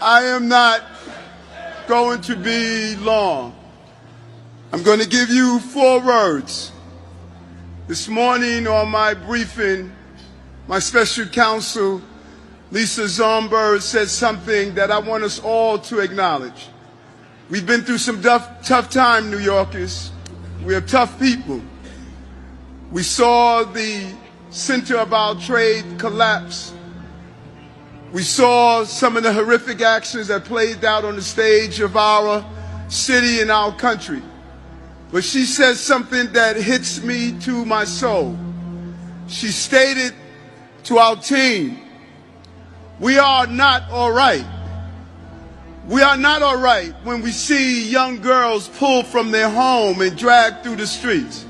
I am not going to be long. I'm going to give you 4 words. This morning on my briefing, my special counsel, Lisa Zomberg, said something that I want us all to acknowledge. We've been through some tough time, New Yorkers. We are tough people. We saw the center of our trade collapse. We saw some of the horrific actions that played out on the stage of our city and our country. But she said something that hits me to my soul. She stated to our team, we are not all right. We are not all right when we see young girls pulled from their home and dragged through the streets.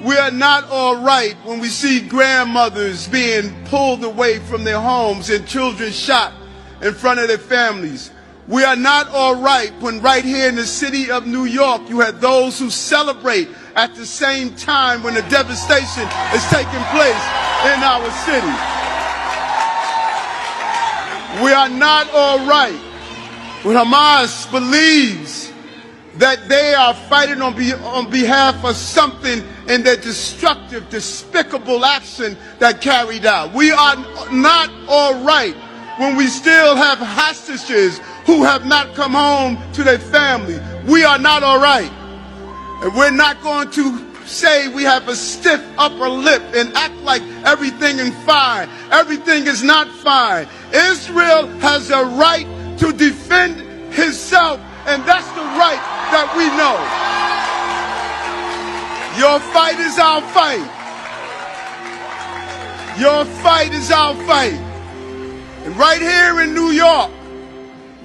We are not all right when we see grandmothers being pulled away from their homes and children shot in front of their families. We are not all right when right here in the city of New York you have those who celebrate at the same time when the devastation is taking place in our city. We are not all right when Hamas believes that they are fighting on behalf of something in their destructive, despicable action that carried out. We are not all right when we still have hostages who have not come home to their family. We are not all right. And we're not going to say we have a stiff upper lip and act like everything is fine. Everything is not fine. Israel has a right to defend himself, and that's the right that we know. Your fight is our fight. Your fight is our fight. And right here in New York,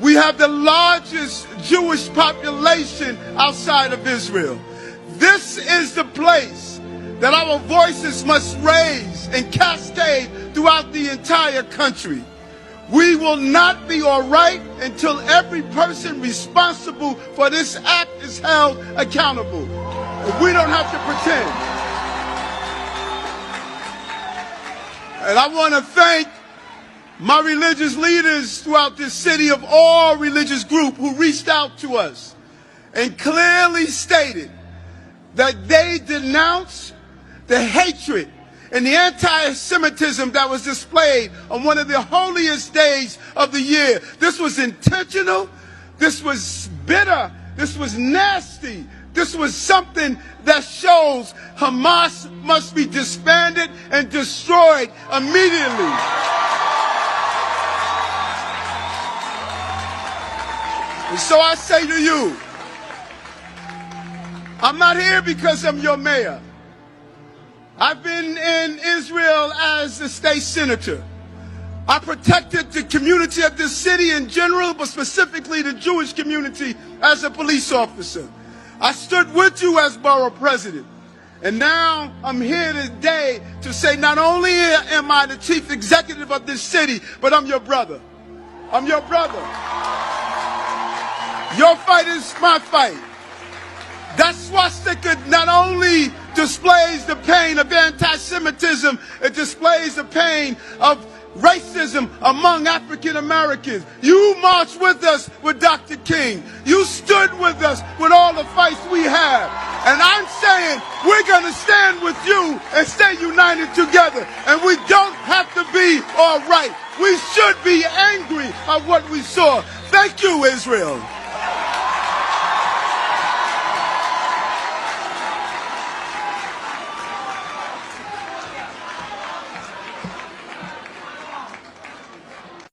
we have the largest Jewish population outside of Israel. This is the place that our voices must raise and cascade throughout the entire country. We will not be all right until every person responsible for this act is held accountable. And we don't have to pretend. And I want to thank my religious leaders throughout this city of all religious groups who reached out to us and clearly stated that they denounced the hatred and the anti-Semitism that was displayed on one of the holiest days of the year. This was intentional. This was bitter. This was nasty. This was something that shows Hamas must be disbanded and destroyed immediately. And so I say to you, I'm not here because I'm your mayor. I've been in Israel as a state senator. I protected the community of this city in general, but specifically the Jewish community as a police officer. I stood with you as borough president. And now I'm here today to say not only am I the chief executive of this city, but I'm your brother. I'm your brother. Your fight is my fight. That swastika not only displays the pain of anti-Semitism, it displays the pain of racism among African Americans. You marched with us with Dr. King. You stood with us with all the fights we have. And I'm saying we're going to stand with you and stay united together. And we don't have to be all right. We should be angry at what we saw. Thank you, Israel.